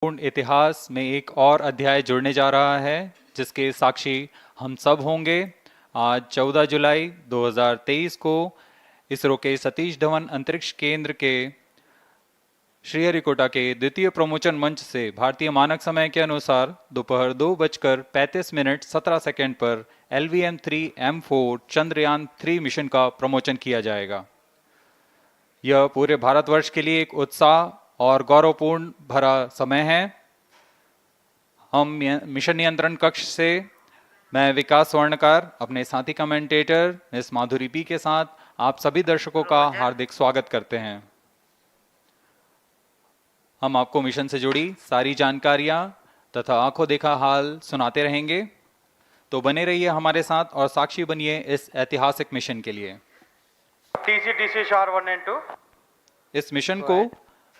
पूर्ण इतिहास में एक और अध्याय जुड़ने जा रहा है जिसके साक्षी हम सब होंगे। आज 14 जुलाई 2023 को इसरो के सतीश धवन अंतरिक्ष केंद्र के श्रीहरिकोटा के द्वितीय प्रमोचन मंच से भारतीय मानक समय के अनुसार दोपहर 2:35 पर LVM-3M4 चंद्रयान 3 मिशन का प्रमोचन किया जाएगा। यह पूरे भारतवर्ष के लिए एक उत्साह और गौरवपूर्ण भरा समय है। हम मिशन नियंत्रण कक्ष से मैं विकास स्वर्णकार अपने साथी कमेंटेटर मिस माधुरी पी के साथ आप सभी दर्शकों का हार्दिक स्वागत करते हैं। हम आपको मिशन से जुड़ी सारी जानकारियां तथा आंखों देखा हाल सुनाते रहेंगे, तो बने रहिए हमारे साथ और साक्षी बनिए इस ऐतिहासिक मिशन के लिए। इस मिशन को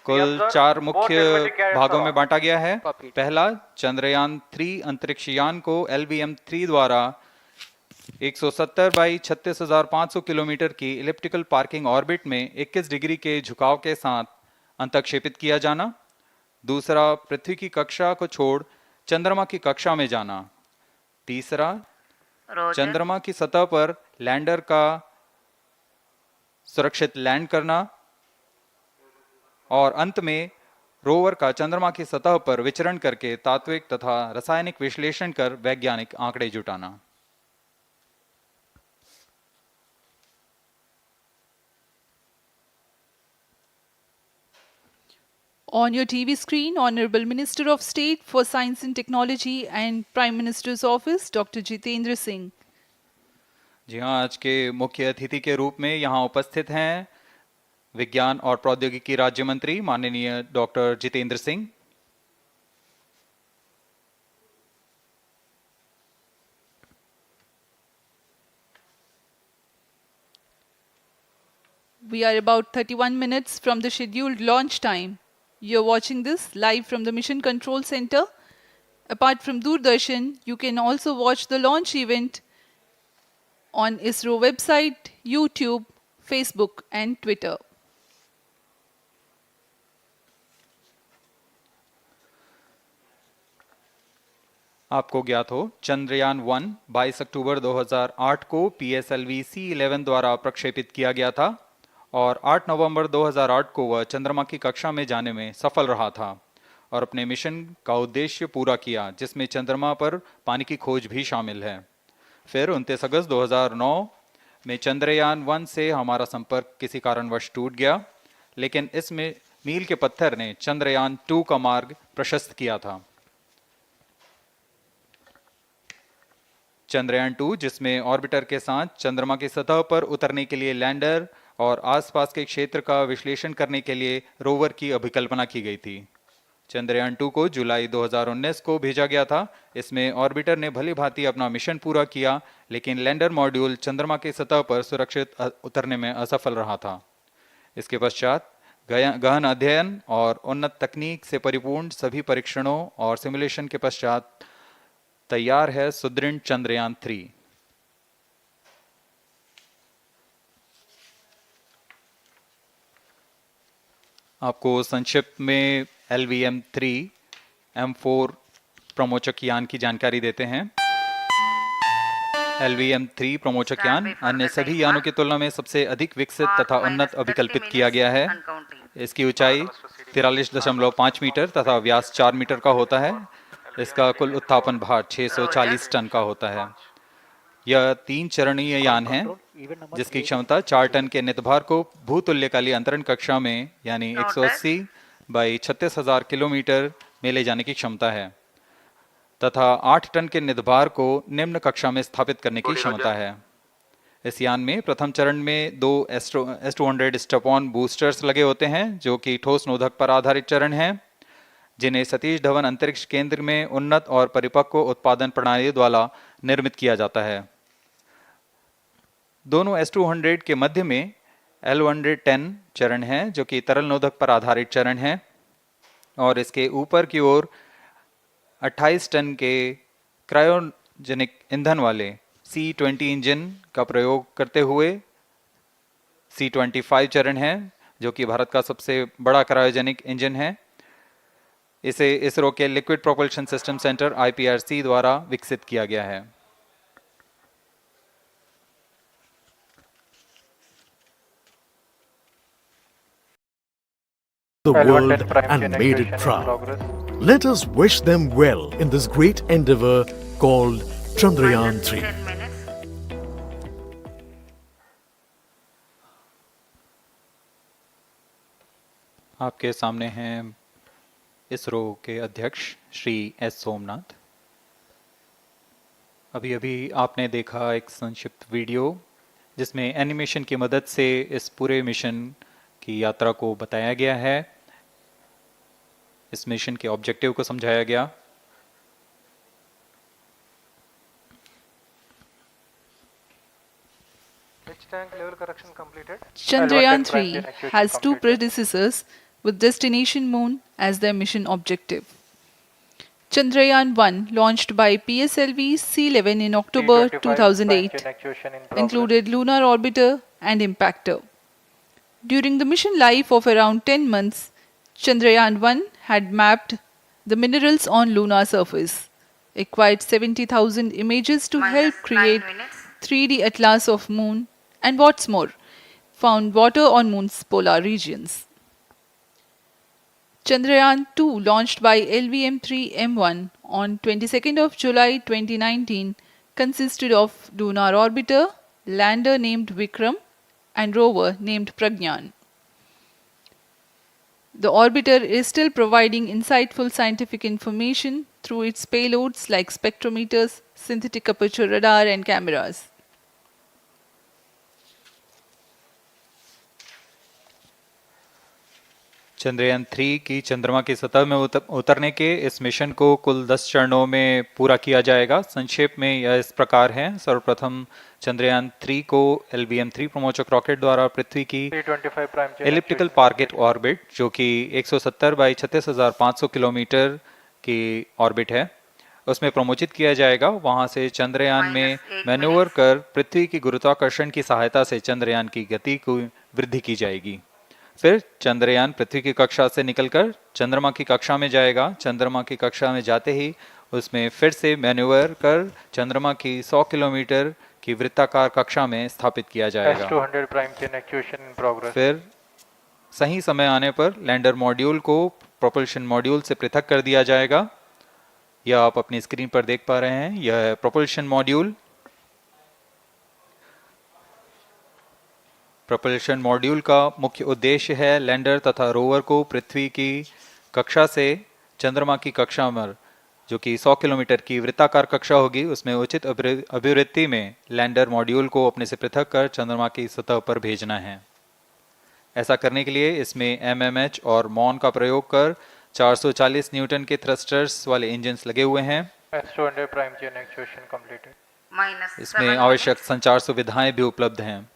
कुल 4 मुख्य भागों में बांटा गया है। पहला, चंद्रयान 3 अंतरिक्ष यान को LVM-3 द्वारा 170 बाई 36,500 किलोमीटर की इलिप्टिकल पार्किंग ऑर्बिट में 21 डिग्री के झुकाव के साथ अंतक्षेपित किया जाना। दूसरा, पृथ्वी की कक्षा को छोड़ चंद्रमा की कक्षा में जाना। तीसरा, चंद्रमा की सतह पर लैंडर का सुरक्षित लैंड करना। और अंत में रोवर का चंद्रमा की सतह पर विचरण करके तात्विक तथा रासायनिक विश्लेषण कर वैज्ञानिक आंकड़े जुटाना। On your TV screen, Honorable Minister of State for Science and Technology and Prime Minister's Office, Dr. Jitendra Singh. जी हाँ, आज के मुख्य अतिथि के रूप में यहाँ उपस्थित हैं विज्ञान और प्रौद्योगिकी राज्य मंत्री माननीय doctor Jitendra Singh. We are about 31 minutes from the scheduled launch time. You're watching this live from the Mission Control Center. Apart from Doordarshan, you can also watch the launch event on ISRO website, YouTube, Facebook and Twitter. आपको ज्ञात हो, चंद्रयान 1 22 अक्टूबर 2008 को PSLV C11 द्वारा प्रक्षेपित किया गया था और 8 नवंबर 2008 को वह चंद्रमा की कक्षा में जाने में सफल रहा था और अपने मिशन का उद्देश्य पूरा किया, जिसमें चंद्रमा पर पानी की खोज भी शामिल है। फिर 29 अगस्त 2009 में चंद्रयान 1 से हमारा संपर्क किसी कारणवश टूट गया, लेकिन इसमें मील के पत्थर ने चंद्रयान 2 का मार्ग प्रशस्त किया था। चंद्रयान 2, जिसमें ऑर्बिटर के साथ चंद्रमा की सतह पर उतरने के लिए लैंडर और आसपास के क्षेत्र का विश्लेषण करने के लिए रोवर की अभिकल्पना की गई थी। चंद्रयान 2 को जुलाई 2019 को भेजा गया था। इसमें ऑर्बिटर ने भली भांति अपना मिशन पूरा किया, लेकिन लैंडर मॉड्यूल चंद्रमा की सतह पर सुरक्षित उतरने में असफल रहा था। इसके पश्चात गहन अध्ययन और उन्नत तकनीक से परिपूर्ण सभी परीक्षणों और सिमुलेशन के पश्चात तैयार है सुदृढ़ चंद्रयान 3। आपको संक्षिप्त में LVM-3M4 प्रमोचक यान की जानकारी देते हैं। LVM-3 प्रमोचक यान अन्य सभी यानों की तुलना में सबसे अधिक विकसित तथा उन्नत अभिकल्पित किया गया है। इसकी ऊंचाई 43.5 मीटर तथा व्यास 4 मीटर का होता है। इसका कुल उत्थापन भार 640 टन का होता है। यह 3 चरणीय यान है, जिसकी क्षमता 4 टन के नितभार को भूतुल्यकालीय अंतरण कक्षा में यानी 180 बाई 36,000 किलोमीटर में ले जाने की क्षमता है तथा 8 टन के नितभार को निम्न कक्षा में स्थापित करने की क्षमता है। इस यान में प्रथम चरण में 2 S200 स्टेप-ऑन बूस्टर्स लगे होते हैं, जो कि ठोस नोदक पर आधारित चरण हैं, जिन्हें सतीश धवन अंतरिक्ष केंद्र में उन्नत और परिपक्व उत्पादन प्रणाली द्वारा निर्मित किया जाता है। दोनों S200 के मध्य में L110 चरण है, जो कि तरल नोदक पर आधारित चरण है, और इसके ऊपर की ओर 28 टन के क्रायोजेनिक ईंधन वाले C20 इंजन का प्रयोग करते हुए C25 चरण है, जो कि भारत का सबसे बड़ा क्रायोजेनिक इंजन है। इसे इसरो के liquid propulsion system centre IPRC द्वारा विकसित किया गया है। The world L110 prime and chain made it actuation in proud. progress. Let us wish them well in this great endeavor called Chandrayaan 3. -10 minutes. आपके सामने हैं इसरो के अध्यक्ष श्री S सोमनाथ। अभी अभी आपने देखा एक संक्षिप्त वीडियो जिसमें एनिमेशन की मदद से इस पूरे मिशन की यात्रा को बताया गया है, इस मिशन के ऑब्जेक्टिव को समझाया गया। Which tank level correction completed? Chandrayaan L110 prime 3 chain actuation has two completed. predecessors with destination moon as their mission objective. Chandrayaan 1, launched by PSLV C11 in October T25 prime 2008, chain actuation in progress. included lunar orbiter and impactor. During the mission life of around 10 months, Chandrayaan 1 had mapped the minerals on lunar surface, acquired 70,000 images to help -9 create minutes. 3D atlas of moon, and what's more, found water on moon's polar regions. Chandrayaan 2, launched by LVM-3 M1 on 22nd of July 2019, consisted of lunar orbiter, lander named Vikram, and rover named Pragyan. The orbiter is still providing insightful scientific information through its payloads like spectrometers, synthetic aperture radar, and cameras. Chandrayaan 3 की चंद्रमा की सतह में उतरने के इस mission को कुल 10 चरणों में पूरा किया जाएगा। संक्षेप में यह इस प्रकार है। सर्वप्रथम चंद्रयान 3 को LVM-3 प्रमोचक रॉकेट द्वारा पृथ्वी की T25 prime chain elliptical actuation target completed. Orbit, जो कि 170 बाई 36,500 किलोमीटर की ऑर्बिट है, उसमें प्रमोचित किया जाएगा। वहां से चंद्रयान में -8 मैन्यूवर minutes. कर पृथ्वी की गुरुत्वाकर्षण की सहायता से चंद्रयान की गति को वृद्धि की जाएगी। फिर चंद्रयान पृथ्वी की कक्षा से निकलकर चंद्रमा की कक्षा में जाएगा। चंद्रमा की कक्षा में जाते ही उसमें फिर से मैन्यूवर कर चंद्रमा की 100 किलोमीटर की वृत्ताकार कक्षा में स्थापित किया जाएगा। S200 prime chain actuation in progress. फिर सही समय आने पर लैंडर मॉड्यूल को प्रोपल्शन मॉड्यूल से पृथक कर दिया जाएगा। यह आप अपनी स्क्रीन पर देख पा रहे हैं, यह है प्रोपल्शन मॉड्यूल। प्रोपल्शन मॉड्यूल का मुख्य उद्देश्य है लैंडर तथा रोवर को पृथ्वी की कक्षा से चंद्रमा की कक्षा में, जो कि 100 किलोमीटर की वृत्ताकार कक्षा होगी, उसमें उचित अभिवृत्ति में लैंडर मॉड्यूल को अपने से पृथक कर चंद्रमा की सतह पर भेजना है। ऐसा करने के लिए इसमें MMH और मॉन का प्रयोग कर 440 न्यूटन के थ्रस्टर्स वाले इंजन्स लगे हुए हैं। S200 prime chain actuation completed. -7 इसमें आवश्यक minutes. संचार सुविधाएं भी उपलब्ध हैं।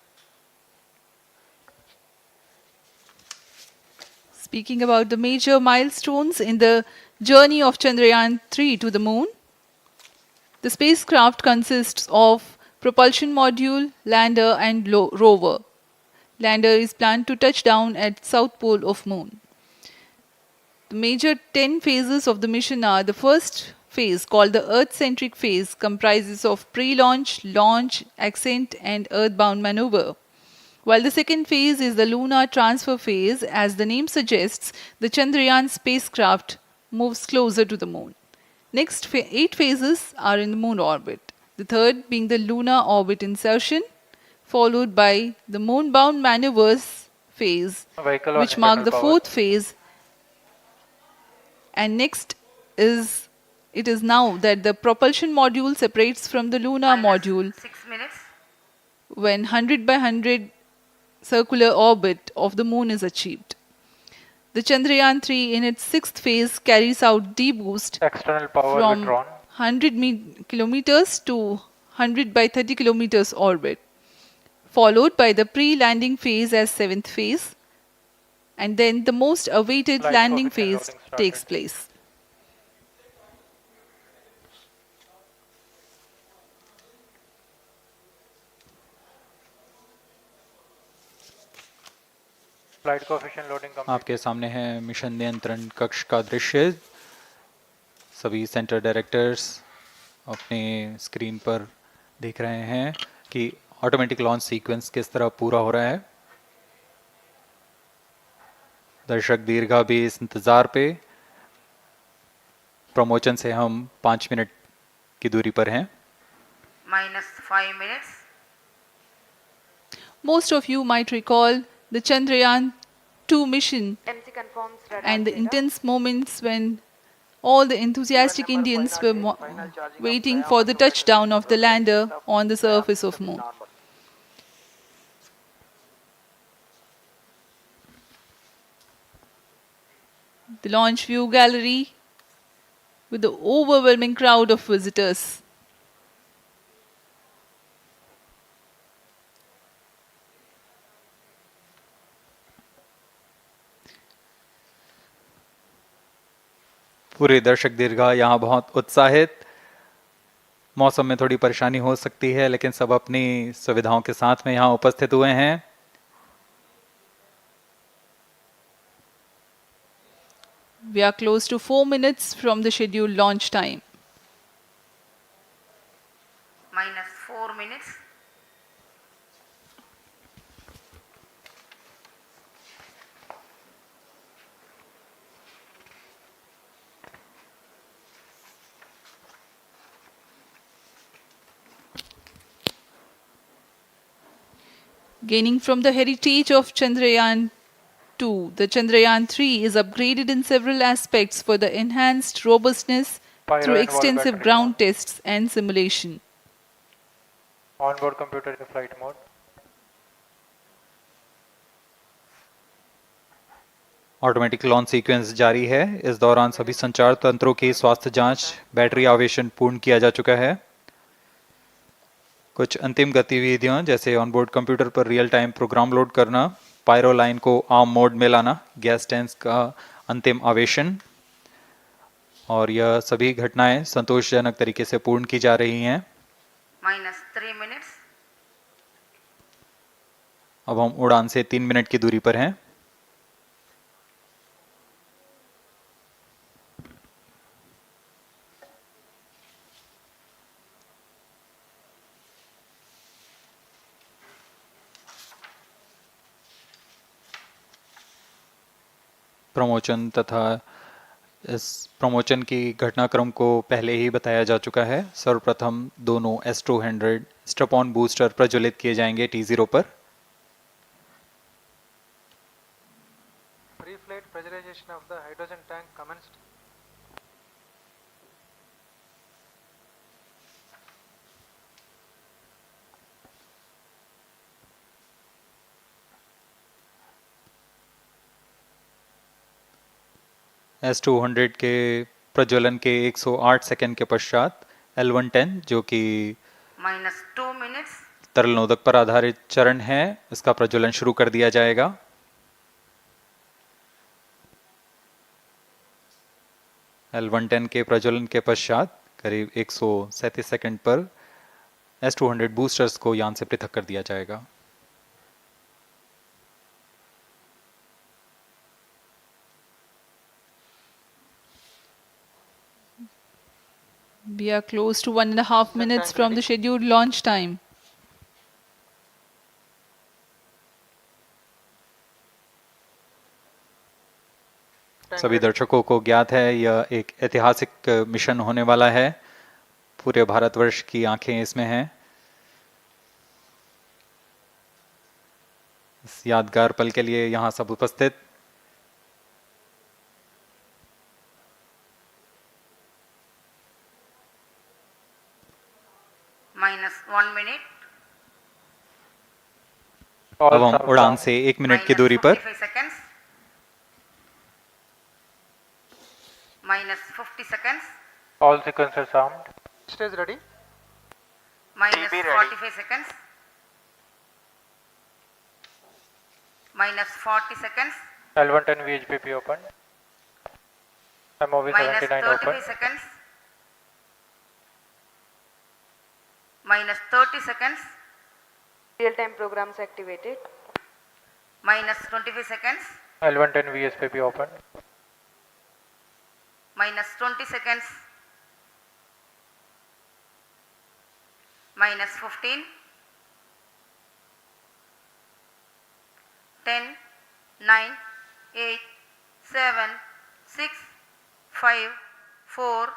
Speaking about the major milestones in the journey of Chandrayaan 3 to the moon, the spacecraft consists of propulsion module, lander, and rover. Lander is planned to touch down at south pole of moon. The major 10 phases of the mission are: the first phase, called the Earth-centric phase, comprises of pre-launch, launch, ascent, and earthbound maneuver. While the second phase is the lunar transfer phase, as the name suggests, the Chandrayaan spacecraft moves closer to the moon. Next 8 phases are in the moon orbit. The third being the lunar orbit insertion, followed by the moon-bound maneuvers phase, Vehicle on which mark internal the power. fourth phase. And next it is now that the propulsion module separates from the lunar module -6 minutes. when 100 by 100 circular orbit of the moon is achieved. The Chandrayaan 3 in its sixth phase carries out D-boost External power from withdrawn. 100 kilometers to 100 by 30 kilometers orbit, followed by the pre-landing phase as seventh phase, and then the most awaited Flight landing profit and phase loading started. takes place. Flight coefficient loading complete. आपके सामने है mission नियंत्रण कक्ष का दृश्य। सभी centre directors अपने screen पर देख रहे हैं कि ऑटोमेटिक लॉन्च सीक्वेंस किस तरह पूरा हो रहा है। दर्शक दीर्घा भी इस इंतज़ार पे। प्रमोशन से हम 5 मिनट की दूरी पर हैं। -5 minutes. Most of you might recall the Chandrayaan 2 mission MC confirms radar and the data. intense moments when all the enthusiastic Indians were waiting for the touchdown of the lander on the surface of Moon. The launch view gallery with the overwhelming crowd of visitors. पूरे दर्शक दीर्घा यहाँ बहुत उत्साहित। मौसम में थोड़ी परेशानी हो सकती है, लेकिन सब अपनी सुविधाओं के साथ में यहाँ उपस्थित हुए हैं। We are close to 4 minutes from the scheduled launch time. -4 minutes. Gaining from the heritage of Chandrayaan 2, the Chandrayaan 3 is upgraded in several aspects for the enhanced robustness Pyro through and wall extensive battery ground mode. tests and simulation. Onboard computer in flight mode. Automatic launch sequence जारी है। इस दौरान सभी संचार तंत्रों की स्वास्थ्य जांच, बैटरी आवेशन पूर्ण किया जा चुका है। कुछ अंतिम गतिविधियां जैसे ऑनबोर्ड कंप्यूटर पर रियल टाइम प्रोग्राम लोड करना, पायरो लाइन को आर्म मोड में लाना, गैस टैंक्स का अंतिम आवेशन, और यह सभी घटनाएं संतोषजनक तरीके से पूर्ण की जा रही हैं। -3 minutes. अब हम उड़ान से 3 मिनट की दूरी पर हैं। प्रमोशन तथा इस प्रमोशन की घटनाक्रम को पहले ही बताया जा चुका है। सर्वप्रथम दोनों S200 स्ट्रप-ऑन बूस्टर प्रज्वलित किए जाएंगे T0 पर। Pre-flight pressurization of the hydrogen tank commenced. S200 के प्रज्वलन के 108 सेकंड के पश्चात L110 जो कि -2 minutes. तरल नोदक पर आधारित चरण है, इसका प्रज्वलन शुरू कर दिया जाएगा। L110 के प्रज्वलन के पश्चात करीब 137 सेकंड पर S200 बूस्टर्स को यान से पृथक कर दिया जाएगा। We are close to 1.5 minutes from the scheduled launch time. सभी दर्शकों को ज्ञात है यह एक ऐतिहासिक मिशन होने वाला है। पूरे भारतवर्ष की आंखें इसमें हैं। इस यादगार पल के लिए यहाँ सब उपस्थित। -1 minute. अब हम उड़ान से 1 मिनट की दूरी पर -45 seconds. -50 seconds. All sequences armed. Stage ready. -45 seconds. -40 seconds. L110 VHPP opened. MOV 79 -35 open. seconds. -30 seconds. Real-time programs activated. minus 25 seconds, L110 VSPP open. minus 20 seconds, minus 15, 10, 9, 8, 7, 6, 5, 4,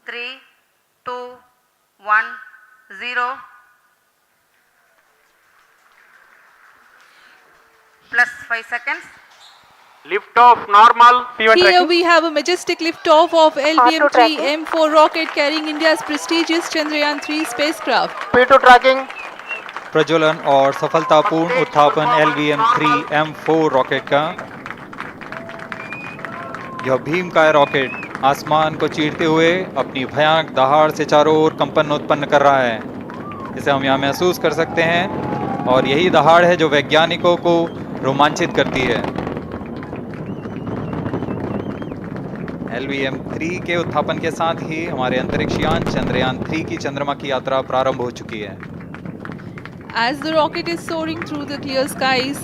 3, 2, 1, 0. Plus 5 seconds. Lift off normal. P1 Here tracking. we have a majestic liftoff of LVM-3 M4 rocket carrying India's prestigious Chandrayaan-3 spacecraft. P2 tracking. प्रज्वलन और सफलतापूर्ण उत्थापन LVM-3 M4 rocket का। यह भीमकाय rocket आसमान को चीरते हुए अपनी भयानक दहाड़ से चारों ओर कंपन उत्पन्न कर रहा है। इसे हम यहाँ महसूस कर सकते हैं और यही दहाड़ है जो वैज्ञानिकों को रोमांचित करती है। LVM-3 के उत्थापन के साथ ही हमारे अंतरिक्ष यान चंद्रयान-3 की चंद्रमा की यात्रा प्रारंभ हो चुकी है। As the rocket is soaring through the clear skies,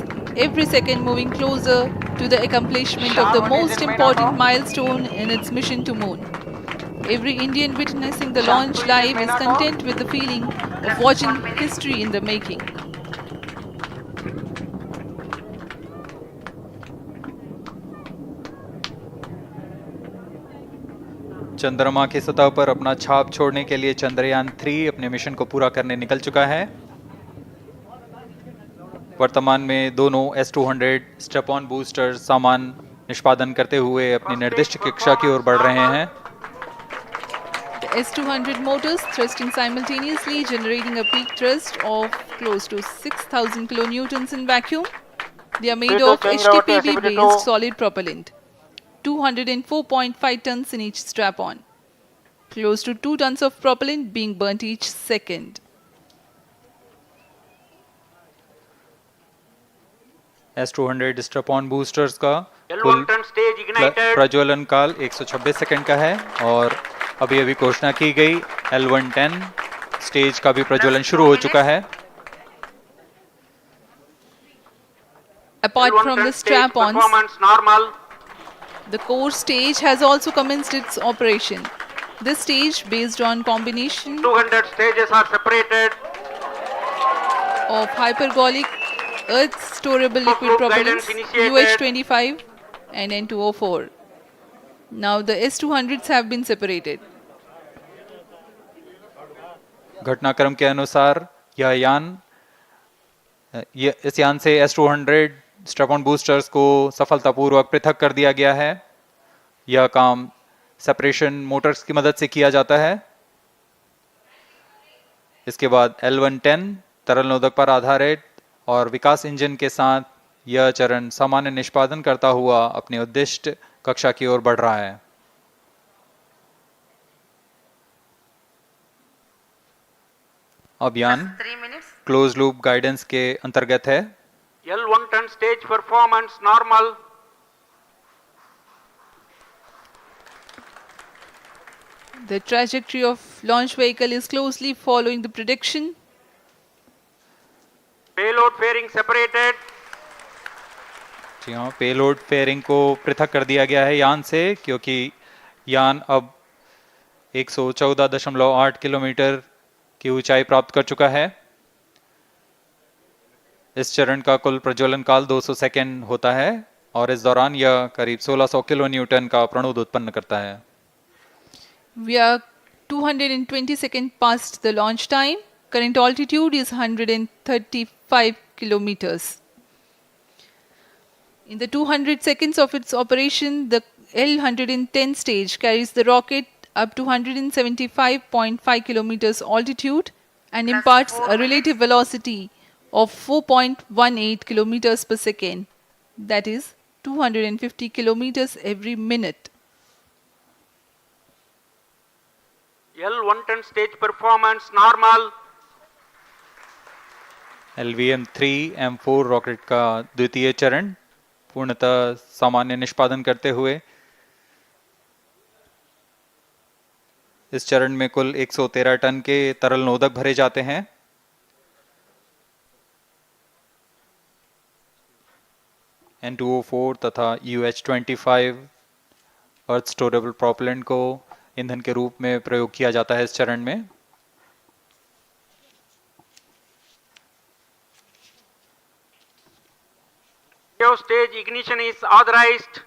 every second moving closer to the accomplishment of the most important milestone in its mission to moon. Every Indian witnessing the launch live is content with the feeling of watching history in the making. चंद्रमा की सतह पर अपना छाप छोड़ने के लिए चंद्रयान-3 अपने मिशन को पूरा करने निकल चुका है। वर्तमान में दोनों S200 स्टेप ऑन बूस्टर सामान निष्पादन करते हुए अपनी निर्दिष्ट कक्षा की ओर बढ़ रहे हैं। The S200 motors thrusting simultaneously, generating a peak thrust of close to 6,000 kilonewtons in vacuum. They are made of HTPB-based solid propellant, 204.5 tons in each strap-on. Close to 2 tons of propellant being burnt each second. S200 step on boosters का L1 कुल turn stage ignited. प्रज्वलन काल 126 second का है और अभी अभी घोषणा की गई L110 स्टेज का भी प्रज्वलन शुरू हो चुका है। Apart L1 from turn the stage strap-ons, performance normal. the core stage has also commenced its operation. This stage, based on combination 200 stages are separated. of hypergolic earth storable liquid Group propellants guidance initiated. UH-25 and N2O4. Now the S200s have been separated. घटनाक्रम के अनुसार इस यान से S200 step on boosters को सफलतापूर्वक पृथक कर दिया गया है। यह काम सेपरेशन मोटर्स की मदद से किया जाता है। इसके बाद L110 तरल नोदक पर आधारित और विकास इंजन के साथ यह चरण सामान्य निष्पादन करता हुआ अपने उद्दिष्ट कक्षा की ओर बढ़ रहा है। अभियान 3 minutes. क्लोज लूप गाइडेंस के अंतर्गत है। L1 turn stage performance normal. The trajectory of launch vehicle is closely following the prediction. Payload fairing separated. जी हाँ, पेलोड फेयरिंग को पृथक कर दिया गया है यान से, क्योंकि यान अब 114.8 किलोमीटर की ऊंचाई प्राप्त कर चुका है। इस चरण का कुल प्रज्वलन काल 200 सेकेंड होता है और इस दौरान यह करीब 1600 किलो न्यूटन का प्रणुद उत्पन्न करता है। We are 220 seconds past the launch time. Current altitude is 135 kilometers. In the 200 seconds of its operation, the L110 stage carries the rocket up to 175.5 kilometers altitude and imparts a relative velocity of 4.18 kilometers per second. That is 250 kilometers every minute. L1 turn stage performance normal. LVM-3 M4 rocket का द्वितीय चरण पूर्णतः सामान्य निष्पादन करते हुए इस चरण में कुल 113 टन के तरल नोदक भरे जाते हैं। N2O4 तथा UH25 अर्थ स्टोरेबल प्रोपेलेंट को ईंधन के रूप में प्रयोग किया जाता है इस चरण में। Stage ignition is authorized.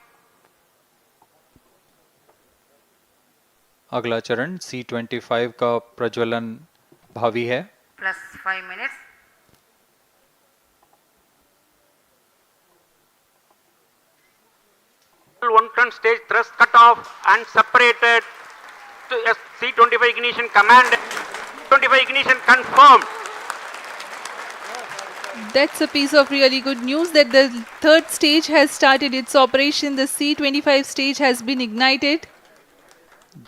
अगला चरण C25 का प्रज्वलन भावी है। plus 5 minutes. L110 stage thrust cut off and separated to C25 ignition command. 25 ignition confirmed. That's a piece of really good news that the third stage has started its operation. The C25 stage has been ignited.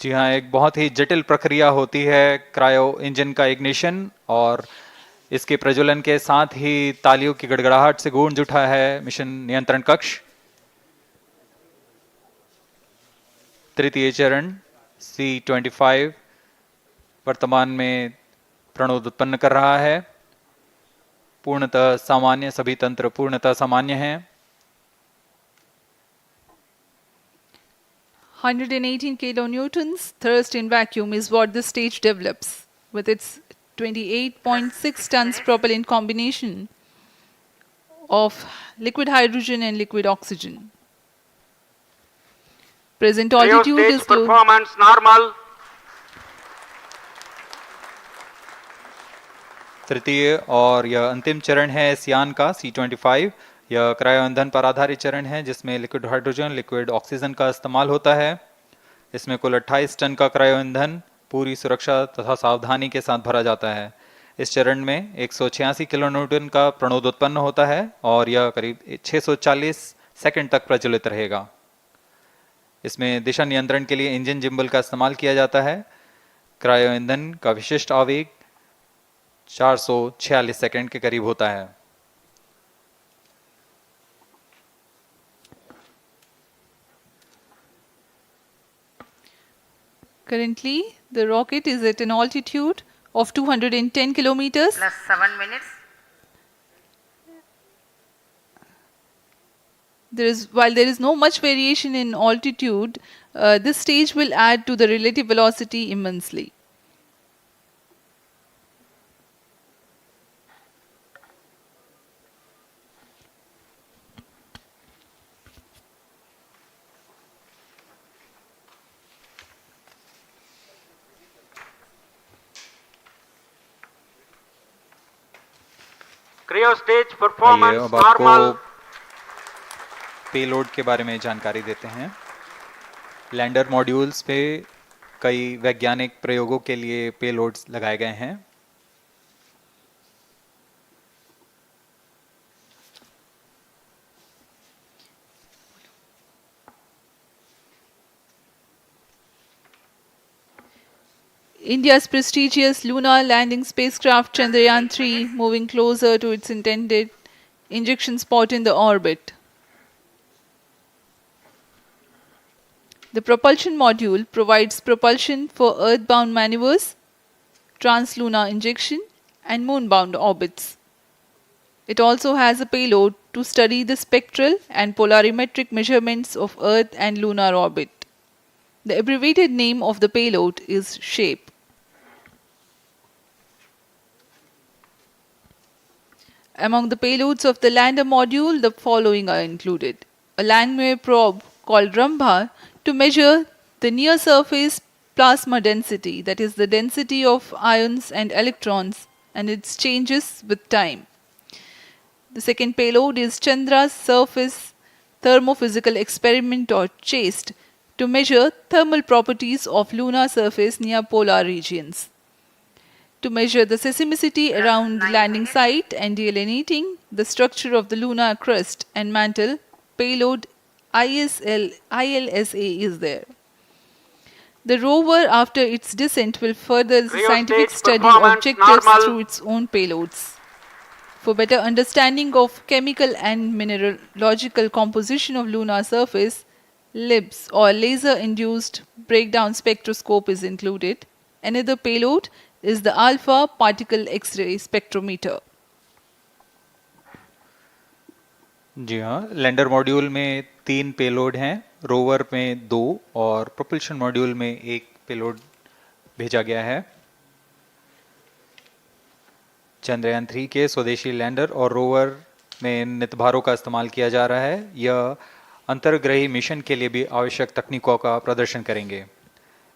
जी हाँ, एक बहुत ही जटिल प्रक्रिया होती है cryo engine का ignition, और इसके प्रज्वलन के साथ ही तालियों की गड़गड़ाहट से गूंज उठा है मिशन नियंत्रण कक्ष। तृतीय चरण C25 वर्तमान में प्रणोद उत्पन्न कर रहा है। पूर्णतः सामान्य, सभी तंत्र पूर्णतः सामान्य हैं। 118 kilonewtons thrust in vacuum is what the stage develops with its 28.6 tons propellant combination of liquid hydrogen and liquid oxygen. Present altitude Stage is low. performance normal. तृतीय और यह अंतिम चरण है इस यान का C25। यह क्रायो ईंधन पर आधारित चरण है जिसमें लिक्विड हाइड्रोजन, लिक्विड ऑक्सीजन का इस्तेमाल होता है। इसमें कुल 28 टन का क्रायो ईंधन पूरी सुरक्षा तथा सावधानी के साथ भरा जाता है। इस चरण में 186 किलोन्यूटन का प्रणोद उत्पन्न होता है और यह करीब 640 सेकंड तक प्रज्वलित रहेगा। इसमें दिशा नियंत्रण के लिए इंजन जिम्बल का इस्तेमाल किया जाता है। क्रायो ईंधन का विशिष्ट आवेग 446 सेकंड के करीब होता है। Currently, the rocket is at an altitude of 210 kilometers. Plus 7 minutes. While there is no much variation in altitude, this stage will add to the relative velocity immensely. Cryo stage आइए performance अब आपको normal. Payload के बारे में जानकारी देते हैं। Lander modules पे कई वैज्ञानिक प्रयोगों के लिए पेलोड्स लगाए गए हैं। India's prestigious lunar landing spacecraft Chandrayaan-3 moving closer to its intended injection spot in the orbit. The propulsion module provides propulsion for earthbound maneuvers, translunar injection, and moonbound orbits. It also has a payload to study the spectral and polarimetric measurements of Earth and lunar orbit. The abbreviated name of the payload is SHAPE. Among the payloads of the lander module, the following are included. A Langmuir probe called Rambha to measure the near surface plasma density, that is the density of ions and electrons and its changes with time. The second payload is Chandra's surface thermophysical experiment or CHASTE to measure thermal properties of lunar surface near polar regions. To measure the seismicity around the landing site and delineating the structure of the lunar crust and mantle, payload ILSA is there. The rover, after its descent, will further the Cryo scientific stage study performance objectives normal. through its own payloads. For better understanding of chemical and mineralogical composition of lunar surface, LIBS or laser-induced breakdown spectroscope is included. Another payload is the alpha particle X-ray spectrometer. जी हाँ, lander module में 3 payload हैं, rover में 2 और propulsion module में 1 payload भेजा गया है। चंद्रयान 3 के स्वदेशी लैंडर और रोवर में नितभारों का इस्तेमाल किया जा रहा है। यह अंतर्ग्रही मिशन के लिए भी आवश्यक तकनीकों का प्रदर्शन करेंगे।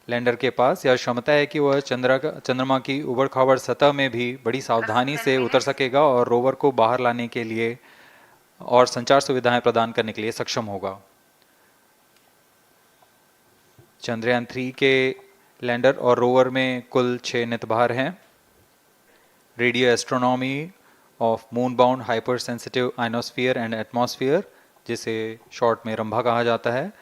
लैंडर के पास यह क्षमता है कि वह चंद्रमा की उबड़-खाबड़ सतह में भी बड़ी सावधानी से उतर सकेगा और रोवर को बाहर लाने के लिए और संचार सुविधाएं प्रदान करने के लिए सक्षम होगा। चंद्रयान 3 के लैंडर और रोवर में कुल 6 नितभार हैं। Radio astronomy of moon bound hyper sensitive ionosphere and atmosphere, जिसे शॉर्ट में रंभा कहा जाता है,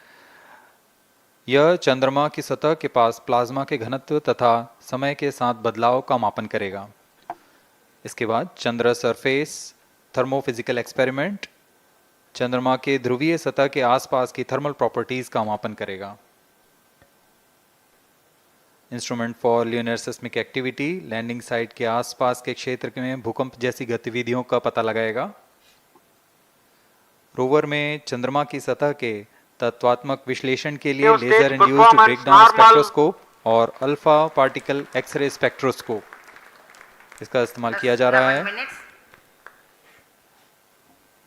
यह चंद्रमा की सतह के पास प्लाज्मा के घनत्व तथा समय के साथ बदलाव का मापन करेगा। इसके बाद चंद्र सरफेस थर्मोफिजिकल एक्सपेरिमेंट चंद्रमा के ध्रुवीय सतह के आसपास की थर्मल प्रॉपर्टीज का मापन करेगा। Instrument for lunar seismic activity landing site के आसपास के क्षेत्र में भूकंप जैसी गतिविधियों का पता लगाएगा। रोवर में चंद्रमा की सतह के तत्वात्मक विश्लेषण के लिए लेजर इंड्यूस्ड ब्रेकडाउन स्पेक्ट्रोस्कोप और अल्फा पार्टिकल एक्सरे स्पेक्ट्रोस्कोप इसका इस्तेमाल किया जा रहा है।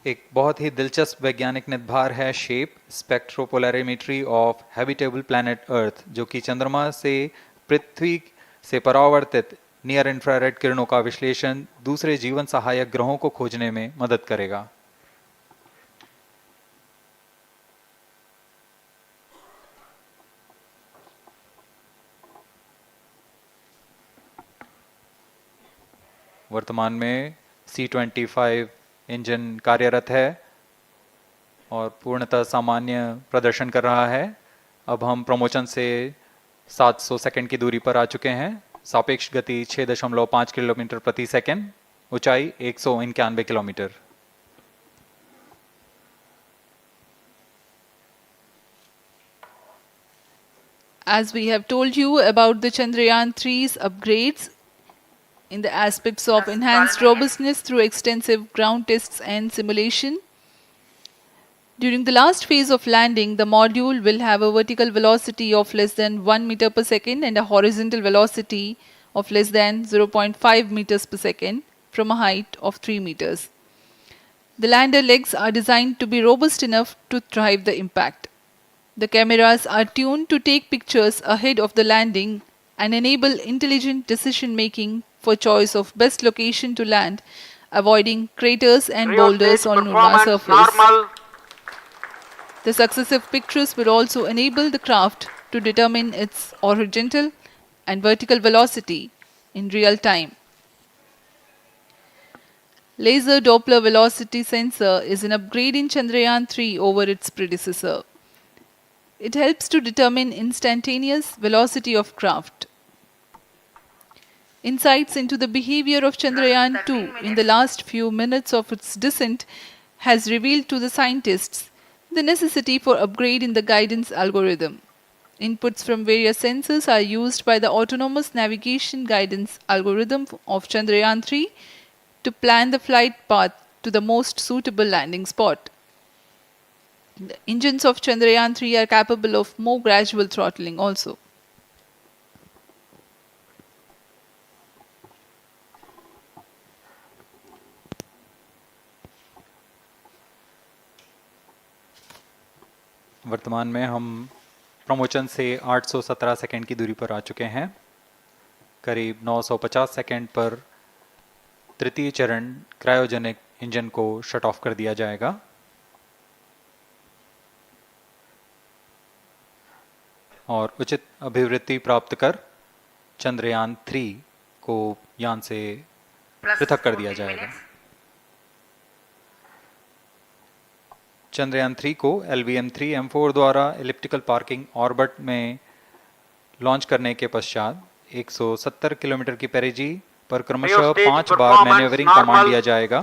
एक बहुत ही दिलचस्प वैज्ञानिक निर्धार है shape स्पेक्ट्रोपोलैरिमेट्री of habitable planet earth, जो कि चंद्रमा से पृथ्वी से परावर्तित नियर इंफ्रारेड किरणों का विश्लेषण दूसरे जीवन सहायक ग्रहों को खोजने में मदद करेगा। वर्तमान में C25 इंजन कार्यरत है और पूर्णतः सामान्य प्रदर्शन कर रहा है। अब हम प्रमोशन से 700 सेकंड की दूरी पर आ चुके हैं। सापेक्ष गति 6.5 किलोमीटर प्रति सेकंड, ऊंचाई 191 kilometre. As we have told you about the Chandrayaan 3's upgrades in the aspects of enhanced robustness through extensive ground tests and simulation. During the last phase of landing, the module will have a vertical velocity of less than 1 meter per second and a horizontal velocity of less than 0.5 meters per second from a height of 3 meters. The lander legs are designed to be robust enough to thrive the impact. The cameras are tuned to take pictures ahead of the landing and enable intelligent decision making for choice of best location to land, avoiding craters and boulders on lunar surface. Normal. The successive pictures will also enable the craft to determine its horizontal and vertical velocity in real time. Laser Doppler velocity sensor is an upgrade in Chandrayaan 3 over its predecessor. It helps to determine instantaneous velocity of craft. Insights into the behavior of Chandrayaan 2 in the last few minutes of its descent has revealed to the scientists the necessity for upgrade in the guidance algorithm. Inputs from various sensors are used by the autonomous navigation guidance algorithm of Chandrayaan 3 to plan the flight path to the most suitable landing spot. The engines of Chandrayaan 3 are capable of more gradual throttling also. वर्तमान में हम promotion से 817 second की दूरी पर आ चुके हैं। करीब 950 सेकंड पर तृतीय चरण क्रायोजेनिक इंजन को शट ऑफ कर दिया जाएगा। और उचित अभिवृद्धि प्राप्त कर चंद्रयान 3 को यान से पृथक कर दिया जाएगा। चंद्रयान 3 को LVM-3M4 द्वारा एलिप्टिकल पार्किंग ऑर्बिट में लॉन्च करने के पश्चात 170 किलोमीटर की पेरिजी पर क्रमशः 5 बार मैन्यूवरिंग कमांड दिया जाएगा।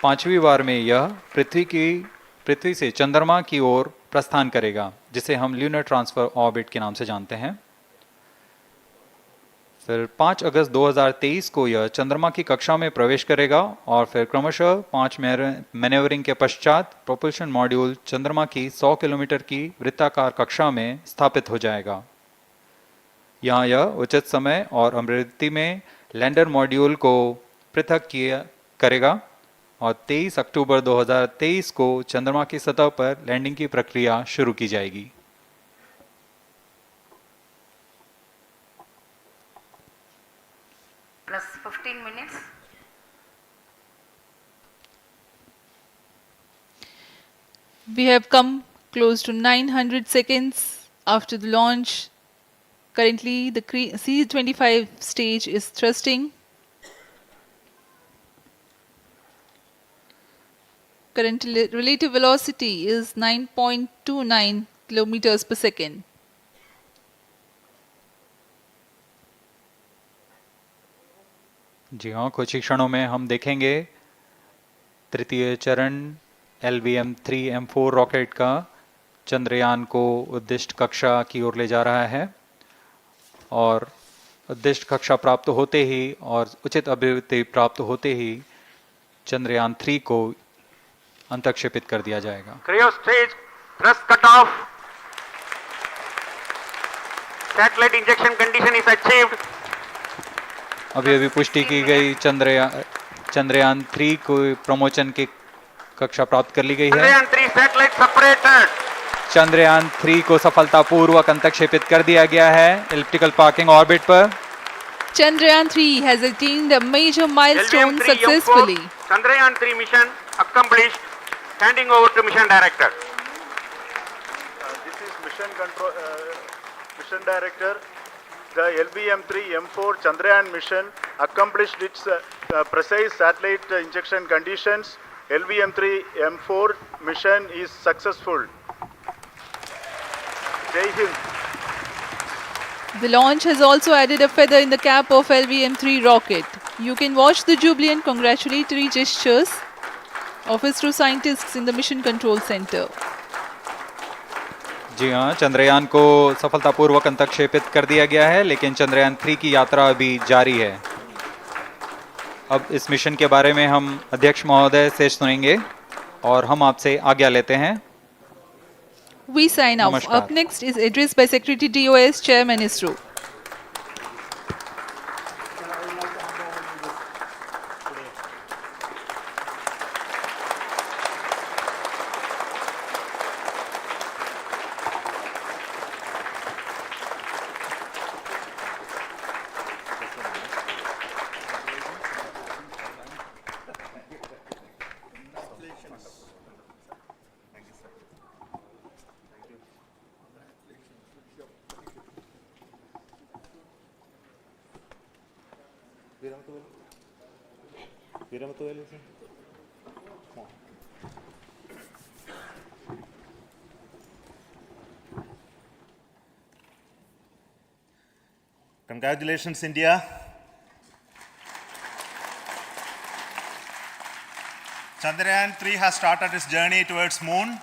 5वीं बार में यह पृथ्वी से चंद्रमा की ओर प्रस्थान करेगा, जिसे हम ल्यूनर ट्रांसफर ऑर्बिट के नाम से जानते हैं। फिर 5 अगस्त 2023 को यह चंद्रमा की कक्षा में प्रवेश करेगा और फिर क्रमशः 5 मैनेवरिंग के पश्चात प्रोपल्शन मॉड्यूल चंद्रमा की 100 किलोमीटर की वृत्ताकार कक्षा में स्थापित हो जाएगा। यहाँ यह उचित समय और अमृति में लैंडर मॉड्यूल को पृथक करेगा और 23 अक्टूबर 2023 को चंद्रमा की सतह पर लैंडिंग की प्रक्रिया शुरू की जाएगी। plus 15 minutes. We have come close to 900 seconds after the launch. Currently, the C25 stage is thrusting. Current relative velocity is 9.29 kilometers per second. जी हाँ, कुछ ही क्षणों में हम देखेंगे तृतीय चरण LVM-3 M4 रॉकेट का चंद्रयान को उद्दिष्ट कक्षा की ओर ले जा रहा है और उद्दिष्ट कक्षा प्राप्त होते ही और उचित अभिवृद्धि प्राप्त होते ही चंद्रयान 3 को अंतक्षेपित कर दिया जाएगा। Cryo stage thrust cut off. Satellite injection condition is achieved. अभी अभी पुष्टि की गई चंद्रयान 3 को प्रमोशन की कक्षा प्राप्त कर ली गई है। Chandrayaan 3 satellite separated. चंद्रयान 3 को सफलतापूर्वक अंतक्षेपित कर दिया गया है एलिप्टिकल पार्किंग ऑर्बिट पर। Chandrayaan 3 has attained a major milestone LVM-3 successfully. M4 Chandrayaan 3 mission accomplished. Handing over to mission director. This is mission director. The LVM-3 M4 Chandrayaan mission accomplished its precise satellite injection conditions. LVM-3 M4 mission is successful. Jai Hind. The launch has also added a feather in the cap of LVM-3 rocket. You can watch the jubilant congratulatory gestures of ISRO scientists in the Mission Control Center. जी हाँ, चंद्रयान को सफलतापूर्वक अंतक्षेपित कर दिया गया है, लेकिन चंद्रयान 3 की यात्रा अभी जारी है। अब इस मिशन के बारे में हम अध्यक्ष महोदय से सुनेंगे और हम आपसे आज्ञा लेते हैं। We sign off. नमस्कार। Up next is address by Secretary DOS, Chairman ISRO. Congratulations, India. Chandrayaan 3 has started its journey towards moon.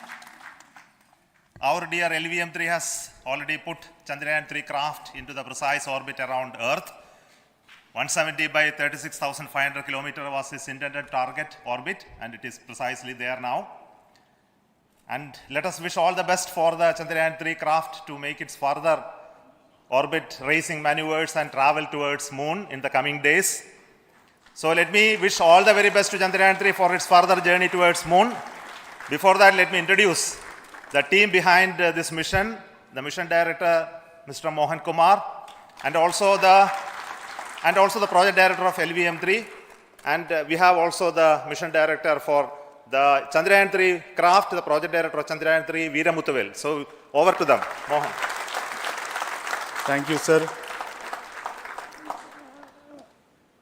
Our dear LVM-3 has already put Chandrayaan 3 craft into the precise orbit around Earth. 170 by 36,500 kilometers was its intended target orbit, and it is precisely there now. And let us wish all the best for the Chandrayaan 3 craft to make its further orbit racing maneuvers and travel towards moon in the coming days. So let me wish all the very best to Chandrayaan 3 for its further journey towards moon. Before that, let me introduce the team behind this mission, the mission director, Mr. Mohan Kumar, and also the project director of LVM-3, and we have also the mission director for the Chandrayaan 3 craft, the project director of Chandrayaan 3, Veera Muthavel. So over to them, Mohan. Thank you, sir.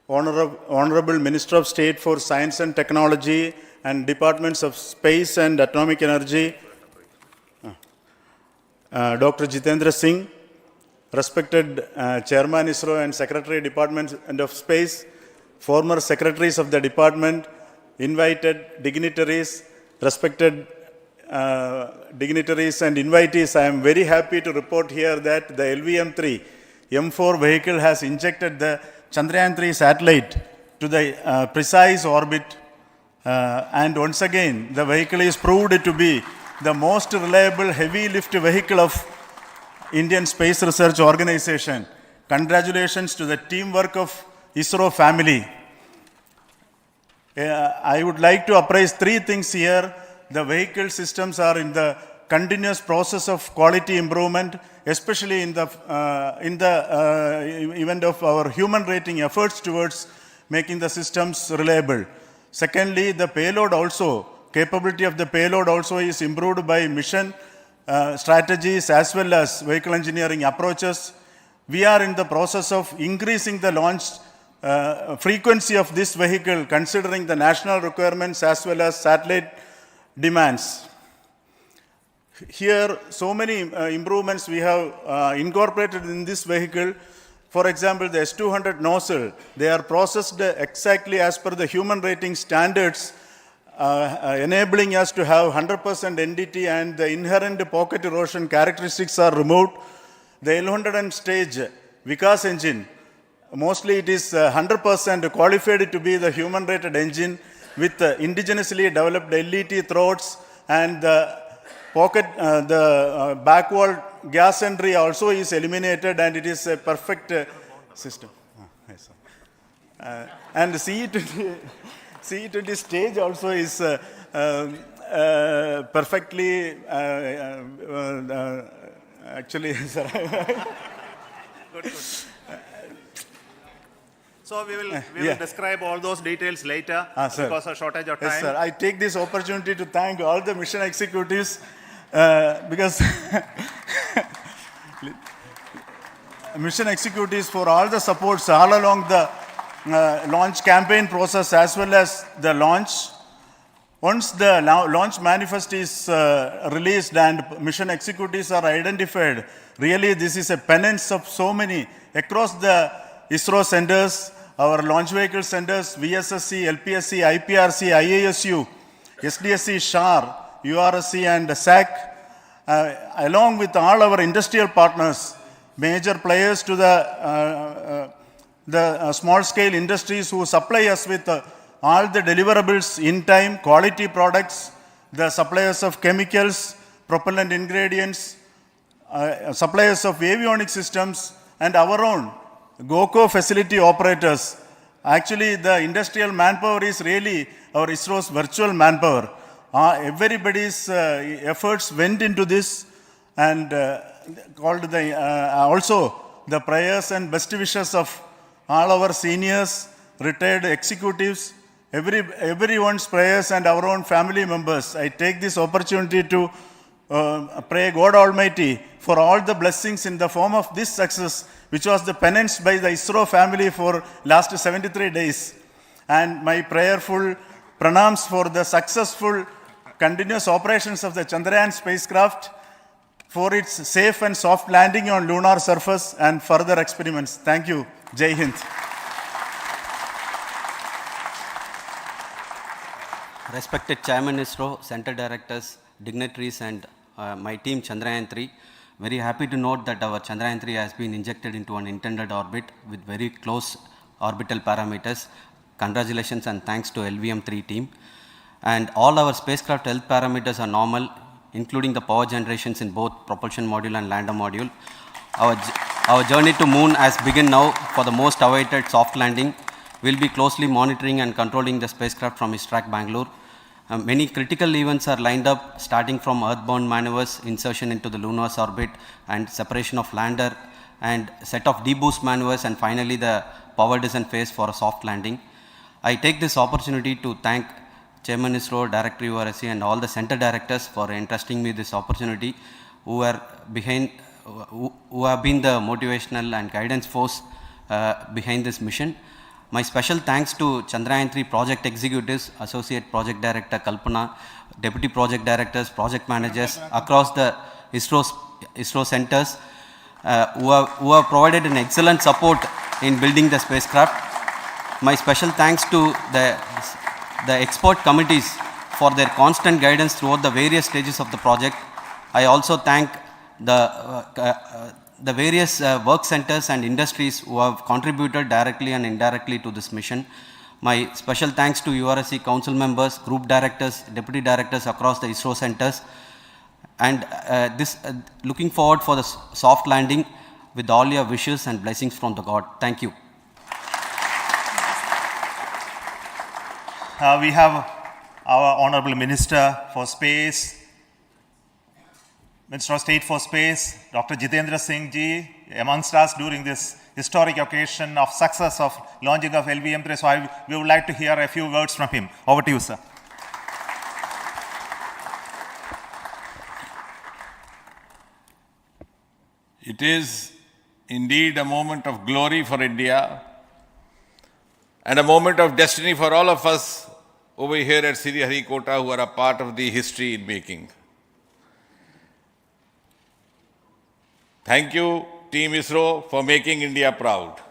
Honorable Minister of State for Science and Technology and Departments of Space and Atomic Energy, Dr. Jitendra Singh, respected Chairman ISRO and Secretary Department of Space, former secretaries of the department, invited dignitaries, respected dignitaries and invitees, I am very happy to report here that the LVM-3 M4 vehicle has injected the Chandrayaan-3 satellite to the precise orbit. And once again, the vehicle is proved to be the most reliable heavy lift vehicle of Indian Space Research Organization. Congratulations to the teamwork of ISRO family. I would like to appraise three things here. The vehicle systems are in the continuous process of quality improvement, especially in the event of our human rating efforts towards making the systems reliable. Secondly, the payload also, capability of the payload also is improved by mission strategies as well as vehicle engineering approaches. We are in the process of increasing the launch frequency of this vehicle considering the national requirements as well as satellite demands. Here, so many improvements we have incorporated in this vehicle. For example, the S200 nozzle, they are processed exactly as per the human rating standards, enabling us to have 100% NDT and the inherent pocket erosion characteristics are removed. The L100 stage Vikas engine, mostly it is 100% qualified to be the human rated engine with indigenously developed LET throats and the pocket, the back wall gas entry also is eliminated and it is a perfect system. Yes, and the CE20 stage also is perfectly, actually, sir. Good. So we will describe all those details later because of shortage of time. Yes, sir. I take this opportunity to thank all the mission executives because mission executives for all the supports all along the launch campaign process as well as the launch. Once the launch manifest is released and mission executives are identified, really this is a penance of so many across the ISRO centers, our launch vehicle centers, VSSC, LPSC, IPRC, IASU, SDSC, SHAR, URSC and SAC, along with all our industrial partners, major players to the small-scale industries who supply us with all the deliverables in time, quality products, the suppliers of chemicals, propellant ingredients, suppliers of avionics systems, and our own GOCO facility operators. Actually, the industrial manpower is really our ISRO's virtual manpower. Everybody's efforts went into this and also the prayers and best wishes of all our seniors, retired executives, everyone's prayers and our own family members. I take this opportunity to pray God Almighty for all the blessings in the form of this success, which was the penance by the ISRO family for last 73 days. And my prayerful pranams for the successful continuous operations of the Chandrayaan spacecraft, for its safe and soft landing on lunar surface and further experiments. Thank you. Jai Hind. Respected Chairman ISRO, Center Directors, dignitaries and my team Chandrayaan-3, very happy to note that our Chandrayaan-3 has been injected into an intended orbit with very close orbital parameters. Congratulations and thanks to LVM-3 team. And all our spacecraft health parameters are normal, including the power generations in both propulsion module and lander module. Our journey to moon has begun now for the most awaited soft landing. We'll be closely monitoring and controlling the spacecraft from ISTRAC Bangalore. Many critical events are lined up, starting from earthbound maneuvers, insertion into the lunar orbit, and separation of lander, and set of deboost maneuvers, and finally the power descent phase for a soft landing. I take this opportunity to thank Chairman ISRO, Director URSC, and all the center directors for entrusting me this opportunity, who have been the motivational and guidance force behind this mission. My special thanks to Chandrayaan-3 project executives, Associate Project Director Kalpana, Deputy Project Directors, Project Managers across the ISRO centers who have provided an excellent support in building the spacecraft. My special thanks to the expert committees for their constant guidance throughout the various stages of the project. I also thank the the various work centers and industries who have contributed directly and indirectly to this mission. My special thanks to URSC council members, group directors, deputy directors across the ISRO centers, and looking forward for the soft landing with all your wishes and blessings from the God. Thank you. We have our Honorable Minister for Space, Minister of State for Space, Dr. Jitendra Singh ji, amongst us during this historic occasion of success of launching of LVM-3. So we would like to hear a few words from him. Over to you, sir. It is indeed a moment of glory for India and a moment of destiny for all of us over here at Sriharikota who are a part of the history in making. Thank you, Team ISRO, for making India proud.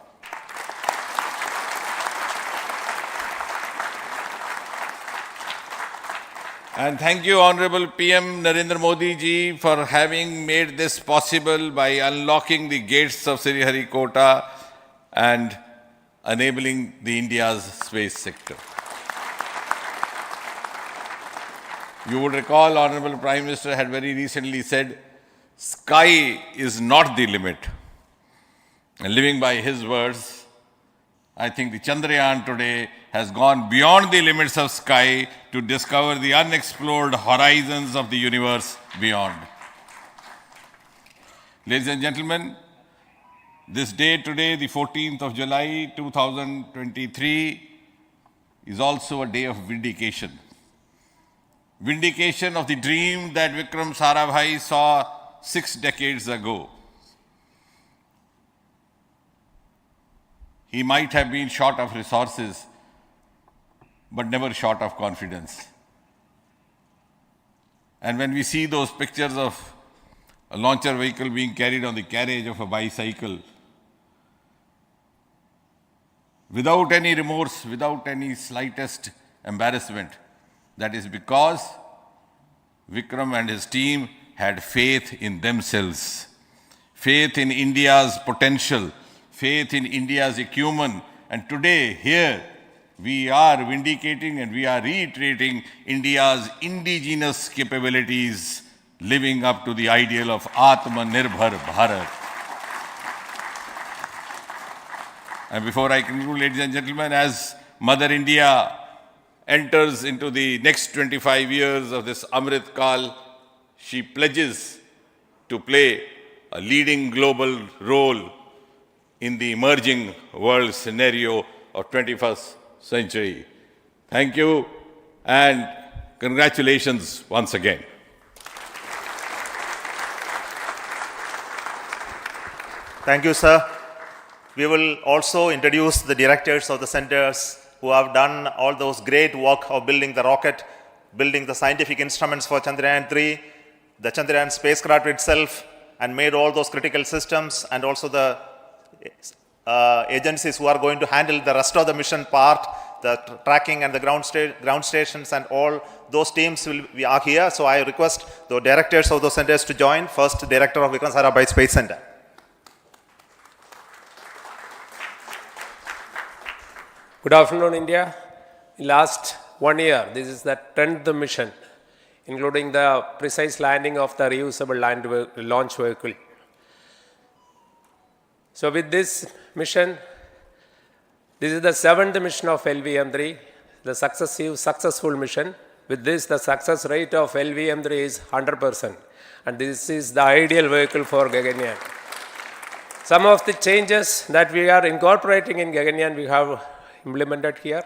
And thank you, Honorable PM Narendra Modi ji, for having made this possible by unlocking the gates of Sriharikota and enabling the India's space sector. You would recall, Honorable Prime Minister had very recently said, sky is not the limit. And living by his words, I think the Chandrayaan today has gone beyond the limits of sky to discover the unexplored horizons of the universe beyond. Ladies and gentlemen, this day today, the 14th of July 2023, is also a day of vindication. Vindication of the dream that Vikram Sarabhai saw 6 decades ago. He might have been short of resources, but never short of confidence. And when we see those pictures of a launcher vehicle being carried on the carriage of a bicycle, without any remorse, without any slightest embarrassment, that is because Vikram and his team had faith in themselves, faith in India's potential, faith in India's acumen. And today, here, we are vindicating and we are reiterating India's indigenous capabilities, living up to the ideal of Atmanirbhar Bharat. And before I conclude, ladies and gentlemen, as Mother India enters into the next 25 years of this Amrit Kal, she pledges to play a leading global role in the emerging world scenario of 21st century. Thank you and congratulations once again. Thank you, sir. We will also introduce the directors of the centers who have done all those great work of building the rocket, building the scientific instruments for Chandrayaan-3, the Chandrayaan spacecraft itself, and made all those critical systems, and also the agencies who are going to handle the rest of the mission part, the tracking and the ground stations, and all those teams are here. So I request the directors of those centers to join. First, Director of Vikram Sarabhai Space Center. Good afternoon, India. In last 1 year, this is the 10th mission, including the precise landing of the reusable launch vehicle. So with this mission, this is the 7th mission of LVM-3, the successful mission. With this, the success rate of LVM-3 is 100%. And this is the ideal vehicle for Gaganyaan. Some of the changes that we are incorporating in Gaganyaan, we have implemented here,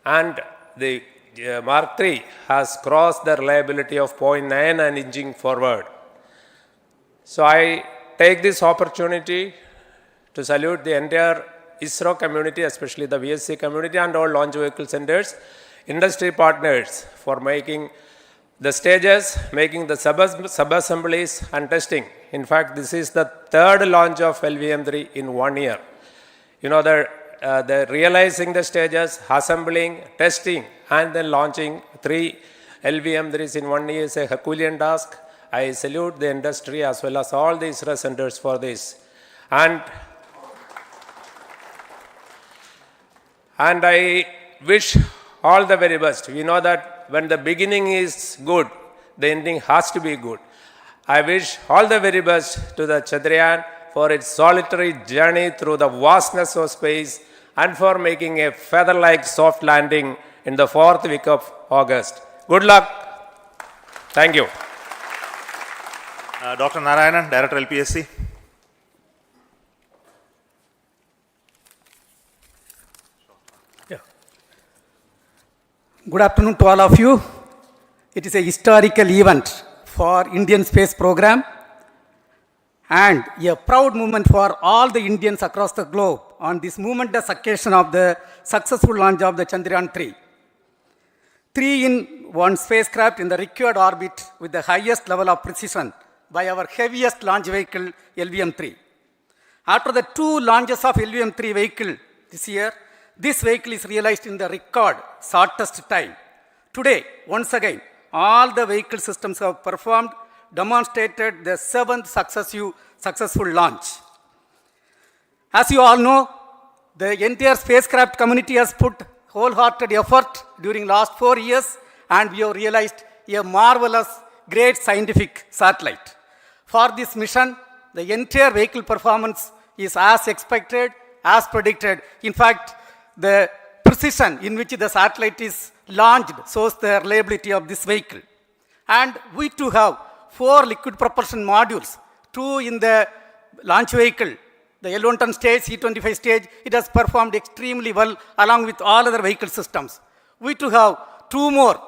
and the Mark III has crossed the reliability of 0.9 and inching forward. So I take this opportunity to salute the entire ISRO community, especially the VSC community and all launch vehicle centers, industry partners for making the stages, making the sub-assemblies and testing. In fact, this is the 3rd launch of LVM-3 in 1 year. You know, the realizing the stages, assembling, testing, and then launching 3 LVM-3s in 1 year is a Herculean task. I salute the industry as well as all the ISRO centers for this. And I wish all the very best. We know that when the beginning is good, the ending has to be good. I wish all the very best to the Chandrayaan for its solitary journey through the vastness of space and for making a feather-like soft landing in the 4th week of August. Good luck. Thank you. Dr. Narayanan, Director LPSC. Good afternoon to all of you. It is a historical event for Indian space program and a proud moment for all the Indians across the globe on this momentous occasion of the successful launch of the Chandrayaan-3. 3-in-1 spacecraft in the required orbit with the highest level of precision by our heaviest launch vehicle, LVM-3. After the 2 launches of LVM-3 vehicle this year, this vehicle is realized in the record shortest time. Today, once again, all the vehicle systems have performed, demonstrated the 7th successful launch. As you all know, the entire spacecraft community has put wholehearted effort during last 4 years, and we have realized a marvelous, great scientific satellite. For this mission, the entire vehicle performance is as expected, as predicted. In fact, the precision in which the satellite is launched shows the reliability of this vehicle. And we too have 4 liquid propulsion modules, 2 in the launch vehicle. The L110 stage, C25 stage, it has performed extremely well along with all other vehicle systems. We too have 2 more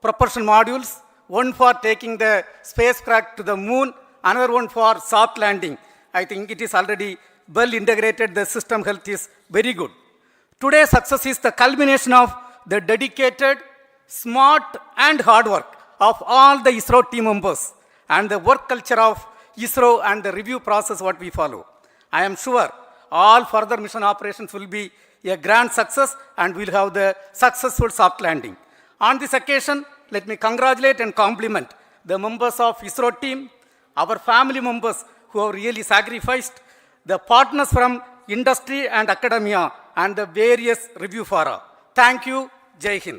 propulsion modules, one for taking the spacecraft to the moon, another one for soft landing. I think it is already well integrated, the system health is very good. Today's success is the culmination of the dedicated, smart and hard work of all the ISRO team members and the work culture of ISRO and the review process what we follow. I am sure all further mission operations will be a grand success and we'll have the successful soft landing. On this occasion, let me congratulate and compliment the members of ISRO team, our family members who have really sacrificed, the partners from industry and academia, and the various review fora. Thank you. Jai Hind.